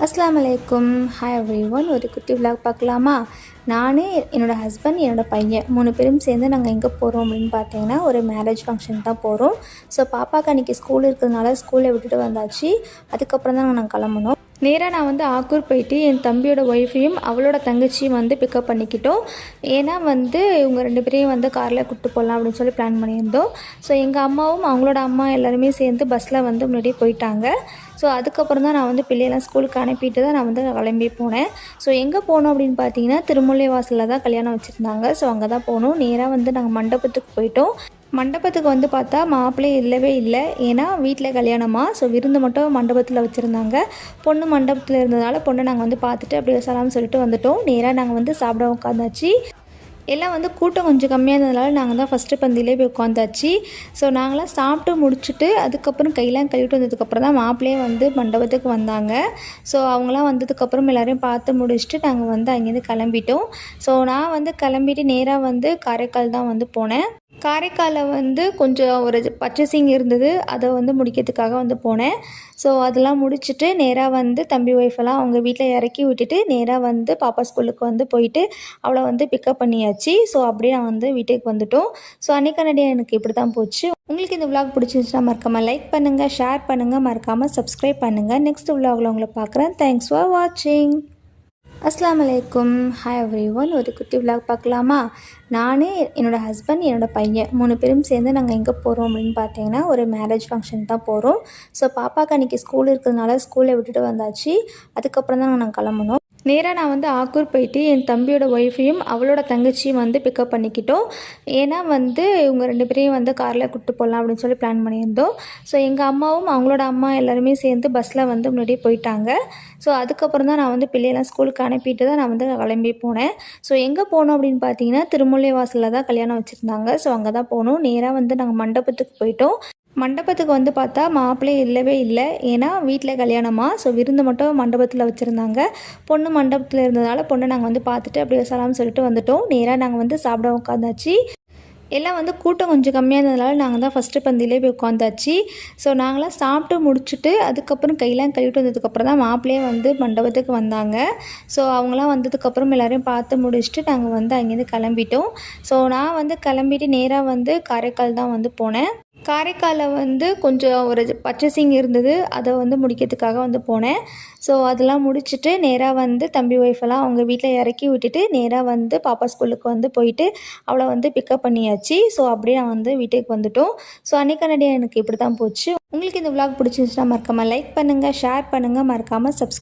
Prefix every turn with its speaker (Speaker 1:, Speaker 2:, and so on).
Speaker 1: அஸ்ஸலாமு அலைக்கும். Hi everyone. ஒரு குட்டி விலாக் பார்க்கலாமா? நான், என்னோடய ஹஸ்பண்ட், என்னோடய பையன் 3 பேரும் சேர்ந்து நாங்கள் எங்கே போகிறோம் அப்படின்னு பார்த்தீங்கன்னா, ஒரு மேரேஜ் ஃபங்க்ஷன் தான் போகிறோம். ஸோ பாப்பாவுக்கு அன்றைக்கி ஸ்கூல் இருக்கிறதுனால ஸ்கூலில் விட்டுட்டு வந்தாச்சு. அதுக்கப்புறம் தான் நாங்கள் கிளம்புனோம். நேராக நான் ஆக்கூர் போயிட்டு என் தம்பியோட ஒய்ஃபையும் அவளோட தங்கச்சியும் பிக்கப் பண்ணிக்கிட்டோம். ஏன்னா இவங்க 2 பேரையும் காரில் கூப்பிட்டு போகலாம் அப்படின்னு சொல்லி பிளான் பண்ணியிருந்தோம். ஸோ எங்கள் அம்மாவும் அவங்களோட அம்மா எல்லாருமே சேர்ந்து பஸ்ஸில் முன்னாடியே போயிட்டாங்க. ஸோ அதுக்கப்புறம் தான் நான் பிள்ளையெல்லாம் ஸ்கூலுக்கு அனுப்பிட்டு தான் நான் கிளம்பி போனேன். ஸோ எங்கே போனோம் அப்படின்னு பார்த்தீங்கன்னா, திருமுல்லை வாசலில் தான் கல்யாணம் வச்சுருந்தாங்க. ஸோ அங்கே தான் போனோம். நேராக நாங்கள் மண்டபத்துக்கு போயிட்டோம். மண்டபத்துக்கு பார்த்தா மாப்பிள்ளை இல்லவே இல்லை. ஏன்னா வீட்டில் கல்யாணமா. ஸோ விருந்து மட்டும் மண்டபத்தில் வச்சுருந்தாங்க. பொண்ணு மண்டபத்தில் இருந்ததால் பொண்ணை நாங்கள் பார்த்துட்டு அப்படியே சலாம் சொல்லிட்டு வந்துட்டோம். நேராக நாங்கள் சாப்பிட உட்காந்தாச்சு. எல்லாம் கூட்டம் கொஞ்சம் கம்மியாக இருந்ததுனால நாங்கள் தான் ஃபஸ்ட்டு பந்தியிலே போய் உட்காந்தாச்சு. ஸோ நாங்களாம் சாப்பிட்டு முடிச்சுட்டு அதுக்கப்புறம் கையெல்லாம் கழுவிட்டு வந்ததுக்கப்புறம் தான் மாப்பிள்ளையே மண்டபத்துக்கு வந்தாங்க. ஸோ அவங்களாம் வந்ததுக்கப்புறம் எல்லோரையும் பார்த்து முடிச்சுட்டு நாங்கள் அங்கேருந்து கிளம்பிட்டோம். ஸோ நான் கிளம்பிட்டு நேராக காரைக்கால் தான் போனேன். காரைக்காலில் கொஞ்சம் ஒரு பர்ச்சேசிங் இருந்தது. அதை முடிக்கிறதுக்காக போனேன். ஸோ அதெல்லாம் முடிச்சுட்டு நேராக தம்பி ஒய்ஃபெல்லாம் அவங்க வீட்டில் இறக்கி விட்டுட்டு நேராக பாப்பா ஸ்கூலுக்கு போயிட்டு அவளை பிக்கப் பண்ணியாச்சு. ஸோ அப்படியே நான் வீட்டுக்கு வந்துட்டோம். ஸோ அன்றைக்கான டே எனக்கு இப்படி தான் போச்சு. உங்களுக்கு இந்த விலாக் பிடிச்சிருந்துச்சுன்னா மறக்காமல் லைக் பண்ணுங்கள், ஷேர் பண்ணுங்கள், மறக்காமல் சப்ஸ்கிரைப் பண்ணுங்கள். நெக்ஸ்ட் விலாகில் உங்களை பார்க்குறேன். தேங்க்ஸ் ஃபார் வாட்சிங். அஸ்ஸலாமு அலைக்கும். Hi everyone. ஒரு குட்டி விலாக் பார்க்கலாமா? நான், என்னோடய ஹஸ்பண்ட், என்னோடய பையன் 3 பேரும் சேர்ந்து நாங்கள் எங்கே போகிறோம் அப்படின்னு பார்த்தீங்கன்னா, ஒரு மேரேஜ் ஃபங்க்ஷன் தான் போகிறோம். ஸோ பாப்பாவுக்கு அன்றைக்கி ஸ்கூல் இருக்கிறதுனால ஸ்கூலில் விட்டுட்டு வந்தாச்சு. அதுக்கப்புறம் தான் நாங்கள் கிளம்புனோம். நேராக நான் ஆக்கூர் போயிட்டு என் தம்பியோட ஒய்ஃபையும் அவளோட தங்கச்சியும் பிக்கப் பண்ணிக்கிட்டோம். ஏன்னா இவங்க 2 பேரையும் காரில் கூப்பிட்டு போகலாம் அப்படின்னு சொல்லி பிளான் பண்ணியிருந்தோம். ஸோ எங்கள் அம்மாவும் அவங்களோட அம்மா எல்லாருமே சேர்ந்து பஸ்ஸில் முன்னாடியே போயிட்டாங்க. ஸோ அதுக்கப்புறம் தான் நான் பிள்ளையெல்லாம் ஸ்கூலுக்கு அனுப்பிட்டு தான் நான் கிளம்பி போனேன். ஸோ எங்கே போனோம் அப்படின்னு பார்த்தீங்கன்னா, திருமுல்லை வாசலில் தான் கல்யாணம் வச்சுருந்தாங்க. ஸோ அங்கே தான் போனோம். நேராக நாங்கள் மண்டபத்துக்கு போயிட்டோம். மண்டபத்துக்கு பார்த்தா மாப்பிள்ளை இல்லவே இல்லை. ஏன்னா வீட்டில் கல்யாணமா. ஸோ விருந்து மட்டும் மண்டபத்தில் வச்சுருந்தாங்க. பொண்ணு மண்டபத்தில் இருந்ததால் பொண்ணை நாங்கள் பார்த்துட்டு அப்படியே சலாம் சொல்லிட்டு வந்துட்டோம். நேராக நாங்கள் சாப்பிட உட்காந்தாச்சு. எல்லாம் கூட்டம் கொஞ்சம் கம்மியாக இருந்ததுனால நாங்கள் தான் ஃபஸ்ட்டு பந்தியிலே போய் உட்காந்தாச்சு. ஸோ நாங்களாம் சாப்பிட்டு முடிச்சுட்டு அதுக்கப்புறம் கையெல்லாம் கழுவிட்டு வந்ததுக்கப்புறம் தான் மாப்பிள்ளையே மண்டபத்துக்கு வந்தாங்க. ஸோ அவங்களாம் வந்ததுக்கப்புறம் எல்லோரையும் பார்த்து முடிச்சுட்டு நாங்கள் அங்கேருந்து கிளம்பிட்டோம். ஸோ நான் கிளம்பிட்டு நேராக காரைக்கால் தான் போனேன். காரைக்காலில் கொஞ்சம் ஒரு பர்ச்சேசிங் இருந்தது. அதை முடிக்கிறதுக்காக போனேன். ஸோ அதெல்லாம் முடிச்சுட்டு நேராக தம்பி ஒய்ஃபெல்லாம் அவங்க வீட்டில் இறக்கி விட்டுட்டு நேராக பாப்பா ஸ்கூலுக்கு போயிட்டு அவளை பிக்கப் பண்ணியாச்சு. ஸோ அப்படியே நான் வீட்டுக்கு வந்துட்டோம். ஸோ அன்றைக்கான டே எனக்கு இப்படி தான் போச்சு. உங்களுக்கு இந்த விலாக் பிடிச்சிருந்துச்சுன்னா மறக்காமல் லைக் பண்ணுங்கள், ஷேர் பண்ணுங்கள், மறக்காமல்